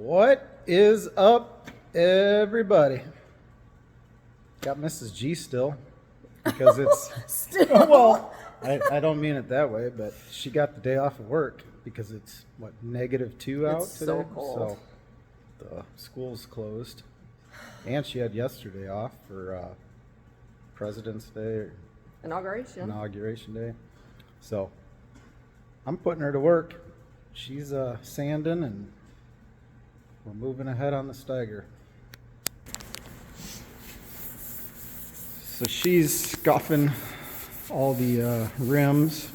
What is up, everybody? Got Mrs. G still because it's Still? well, I don't mean it that way, but she got the day off of work because it's what, -2 out It's today. so cold. So the school's closed, and she had yesterday off for President's Day or Inauguration Day. So I'm putting her to work. She's sanding, and we're moving ahead on the Steiger. So she's scuffing all the rims.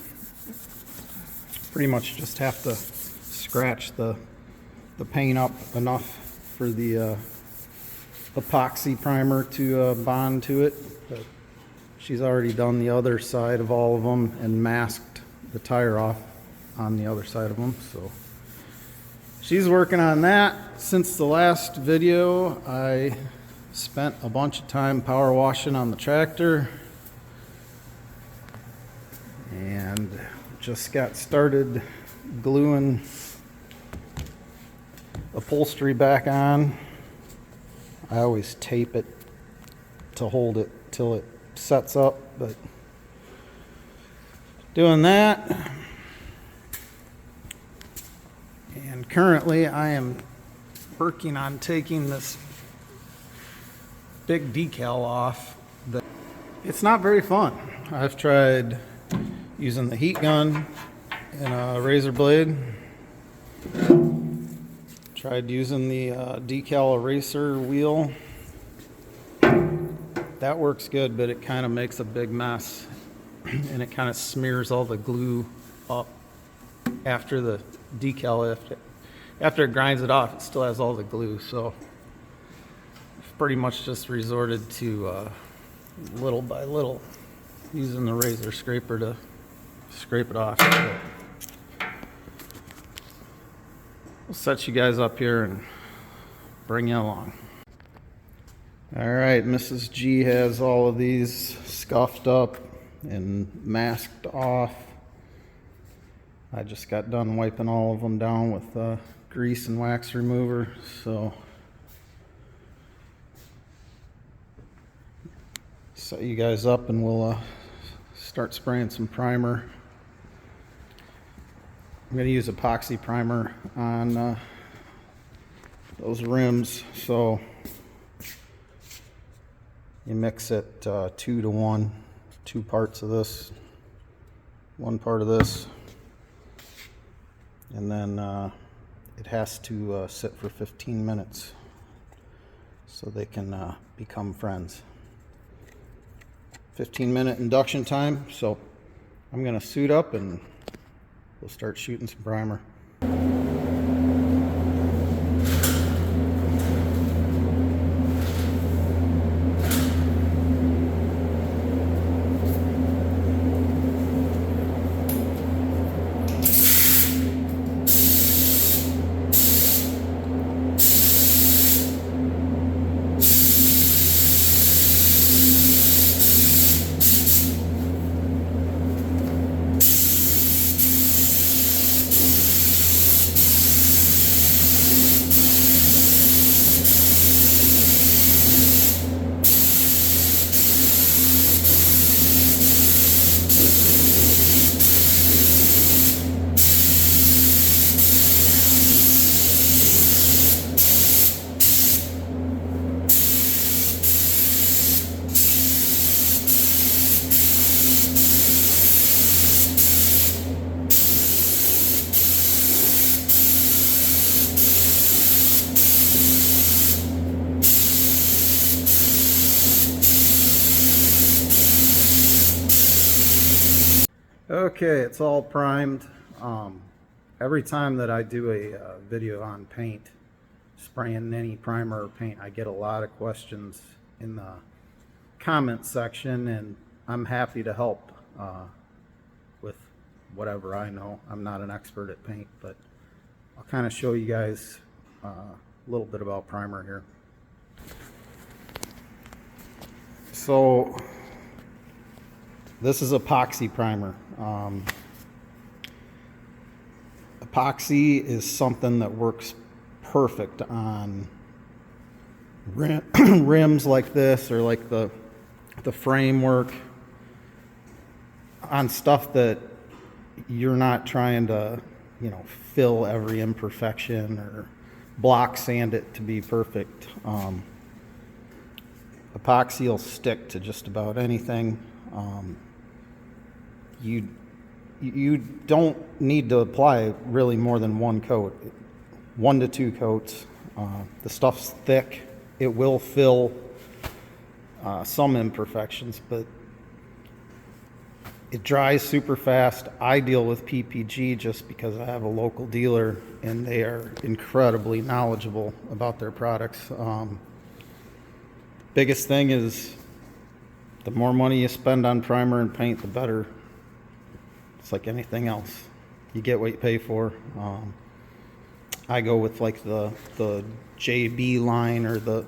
Pretty much just have to scratch the paint up enough for the epoxy primer to bond to it. But she's already done the other side of all of them and masked the tire off on the other side of them. So she's working on that. Since the last video, I spent a bunch of time power washing on the tractor and just got started gluing upholstery back on. I always tape it to hold it till it sets up, but doing that. And currently I am working on taking this big decal off. It's not very fun. I've tried using the heat gun and a razor blade. Tried using the decal eraser wheel. That works good, but it kind of makes a big mess and it kind of smears all the glue up after the decal. After it grinds it off, it still has all the glue. So I've pretty much just resorted to little by little using the razor scraper to scrape it off. We'll set you guys up here and bring you along. All right, Mrs. G has all of these scuffed up and masked off. I just got done wiping all of them down with grease and wax remover, so set you guys up and we'll start spraying some primer. I'm going to use epoxy primer on those rims, so you mix it 2 to 1, 2 parts of this, 1 part of this, and then it has to sit for 15 minutes so they can become friends. 15-minute induction time, so I'm going to suit up and we'll start shooting some primer. Okay, it's all primed. Every time that I do a video on paint, spraying any primer or paint, I get a lot of questions in the comment section, and I'm happy to help with whatever I know. I'm not an expert at paint, but I'll kind of show you guys a little bit about primer here. So this is epoxy primer. Epoxy is something that works perfect on rims like this, or like the framework, on stuff that you're not trying to, fill every imperfection or block sand it to be perfect. Epoxy will stick to just about anything. You don't need to apply really more than one coat, 1 to 2 coats. The stuff's thick. It will fill some imperfections, but it dries super fast. I deal with PPG just because I have a local dealer and they are incredibly knowledgeable about their products. Biggest thing is the more money you spend on primer and paint, the better. It's like anything else. You get what you pay for. I go with like the JB line or the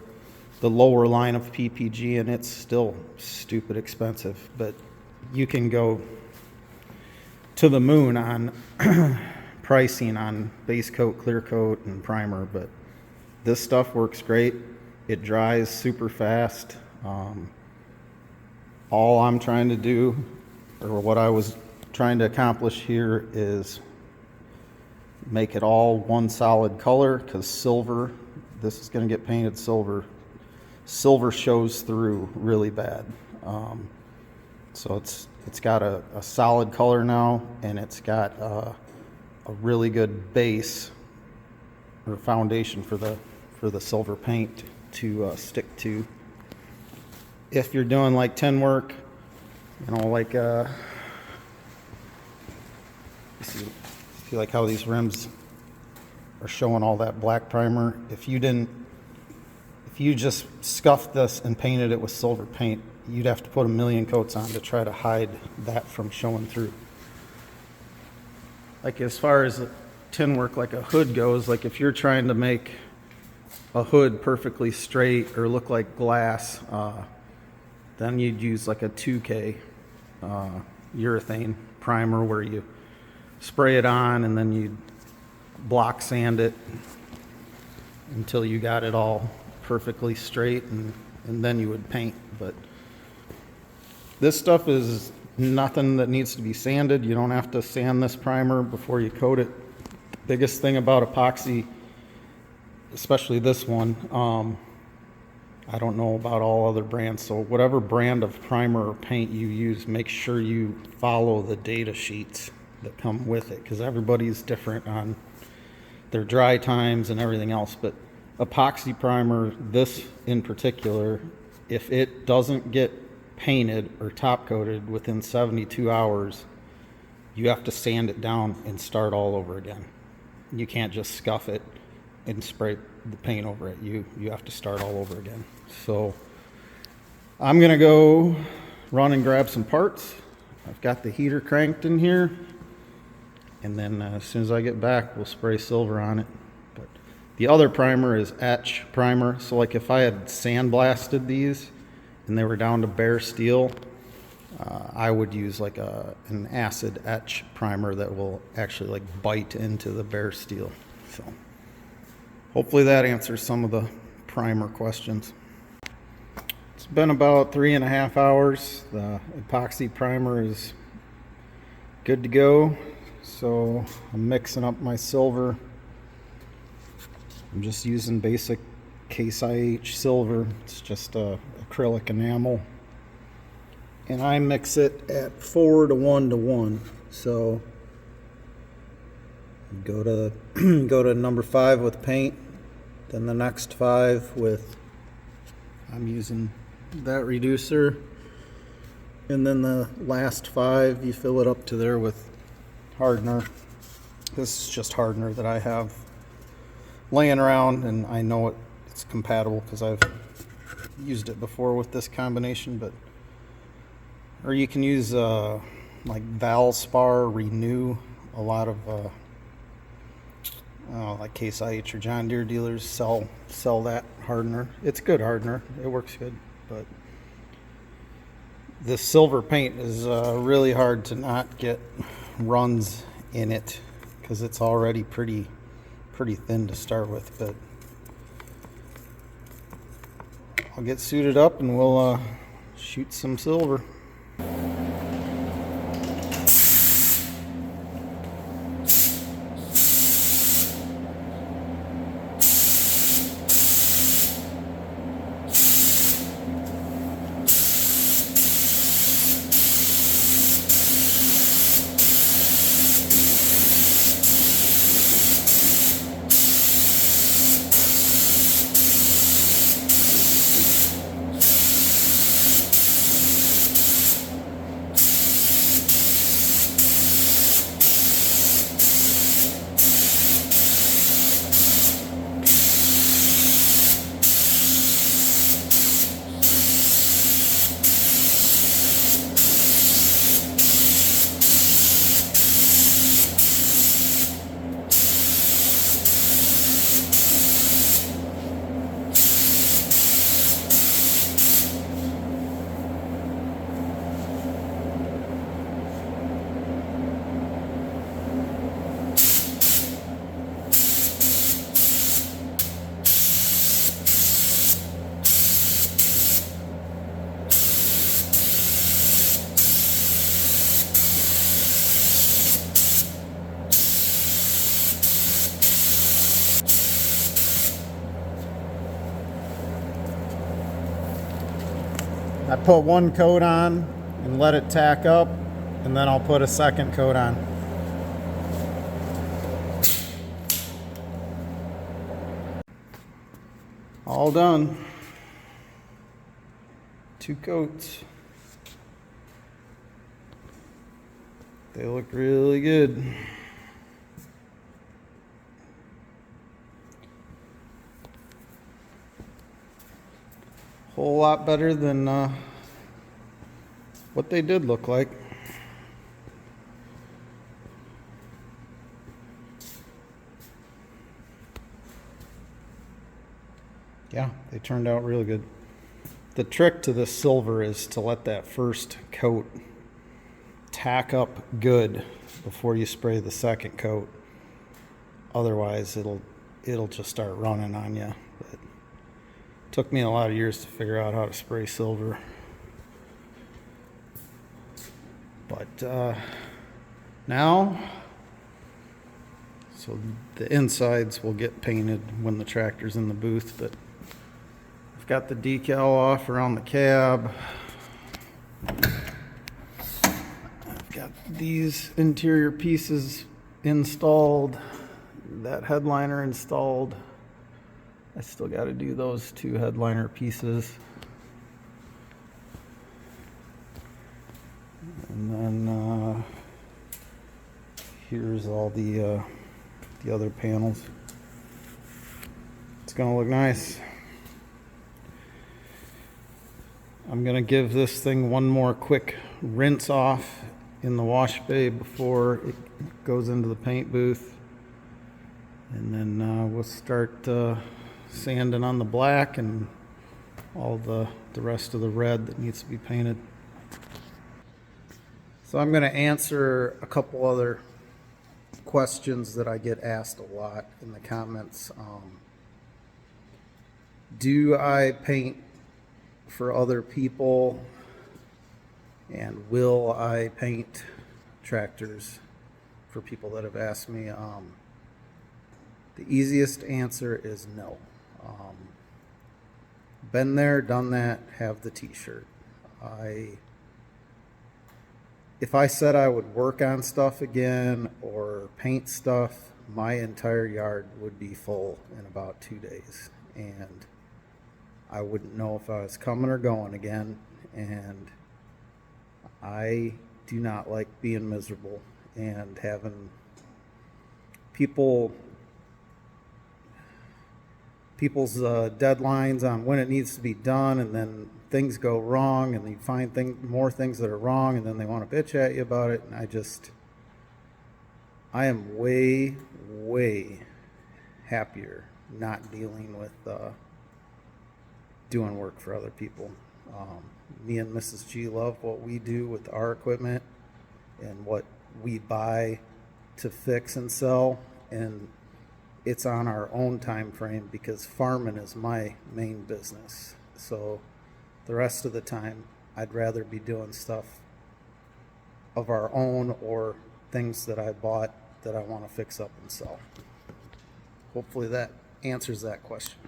lower line of PPG, and it's still stupid expensive, but you can go to the moon on pricing on base coat, clear coat, and primer, but this stuff works great. It dries super fast. All I'm trying to do, or what I was trying to accomplish here, is make it all one solid color, because silver, this is going to get painted silver. Silver shows through really bad. So it's got a solid color now, and it's got a really good base or foundation for the silver paint to stick to. If you're doing like tin work, like see like how these rims are showing all that black primer. If you just scuffed this and painted it with silver paint, you'd have to put a million coats on to try to hide that from showing through. Like as far as tin work, like a hood goes, like if you're trying to make a hood perfectly straight or look like glass, then you'd use like a 2K urethane primer where you spray it on and then you'd block sand it until you got it all perfectly straight, and then you would paint. But this stuff is nothing that needs to be sanded. You don't have to sand this primer before you coat it. The biggest thing about epoxy, especially this one, I don't know about all other brands, so whatever brand of primer or paint you use, make sure you follow the data sheets that come with it, because everybody's different on their dry times and everything else. But epoxy primer, this in particular, if it doesn't get painted or top coated within 72 hours, you have to sand it down and start all over again. You can't just scuff it and spray the paint over it. You have to start all over again. So I'm gonna go run and grab some parts. I've got the heater cranked in here, and then as soon as I get back, we'll spray silver on it. But the other primer is etch primer. So like if I had sandblasted these and they were down to bare steel, I would use like an acid etch primer that will actually like bite into the bare steel. So hopefully that answers some of the primer questions. It's been about 3.5 hours. The epoxy primer is good to go. So I'm mixing up my silver. I'm just using basic Case IH silver. It's just acrylic enamel. And I mix it at 4 to 1 to 1. So go to number 5 with paint, then the next 5 with, I'm using that reducer, and then the last 5 you fill it up to there with hardener. This is just hardener that I have laying around, and I know it's compatible because I've used it before with this combination. But or you can use like Valspar, Renew. A lot of like Case IH or John Deere dealers sell that hardener. It's good hardener. It works good. But this silver paint is really hard to not get runs in it because it's already pretty pretty thin to start with, but I'll get suited up and we'll shoot some silver. I put one coat on and let it tack up, and then I'll put a second coat on. All done. 2 coats. They look really good. Whole lot better than what they did look like. Yeah, they turned out really good. The trick to this silver is to let that first coat tack up good before you spray the second coat. Otherwise, it'll just start running on you. But took me a lot of years to figure out how to spray silver. But now, so the insides will get painted when the tractor's in the booth, but I've got the decal off around the cab. I've got these interior pieces installed, that headliner installed. I still got to do those 2 headliner pieces. And then here's all the other panels. It's gonna look nice. I'm gonna give this thing one more quick rinse off in the wash bay before it goes into the paint booth, and then we'll start sanding on the black and all the rest of the red that needs to be painted. So I'm going to answer a couple other questions that I get asked a lot in the comments. Do I paint for other people, and will I paint tractors for people that have asked me? The easiest answer is no. Been there, done that, have the t-shirt. If I said I would work on stuff again or paint stuff, my entire yard would be full in about 2 days, and I wouldn't know if I was coming or going again. And I do not like being miserable and having people's deadlines on when it needs to be done, and then things go wrong, and you find more things that are wrong, and then they want to bitch at you about it. And I am way happier not dealing with doing work for other people. Me and Mrs. G love what we do with our equipment and what we buy to fix and sell, and it's on our own time frame because farming is my main business. So the rest of the time, I'd rather be doing stuff of our own or things that I bought that I want to fix up and sell. Hopefully that answers that question.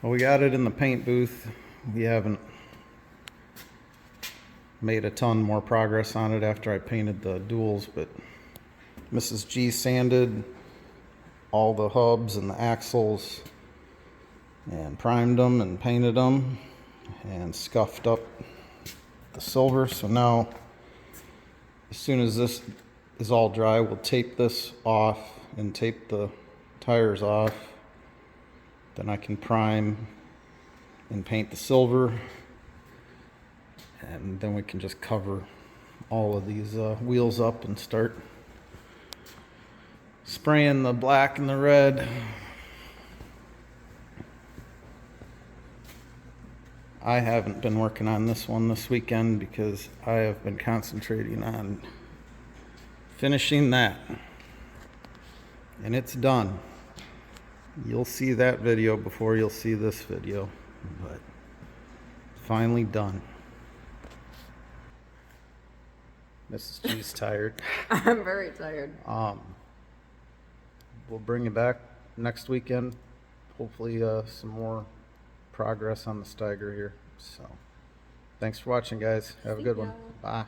Well, we got it in the paint booth. We haven't made a ton more progress on it after I painted the duals, but Mrs. G sanded all the hubs and the axles and primed them and painted them and scuffed up the silver. So now, as soon as this is all dry, we'll tape this off and tape the tires off. Then I can prime and paint the silver, and then we can just cover all of these wheels up and start spraying the black and the red. I haven't been working on this one this weekend because I have been concentrating on finishing that. And it's done. You'll see that video before you'll see this video, but finally done. Mrs. G's tired. I'm very tired. We'll bring you back next weekend. Hopefully some more progress on the Steiger here. So thanks for watching, guys. Have a good one. Bye.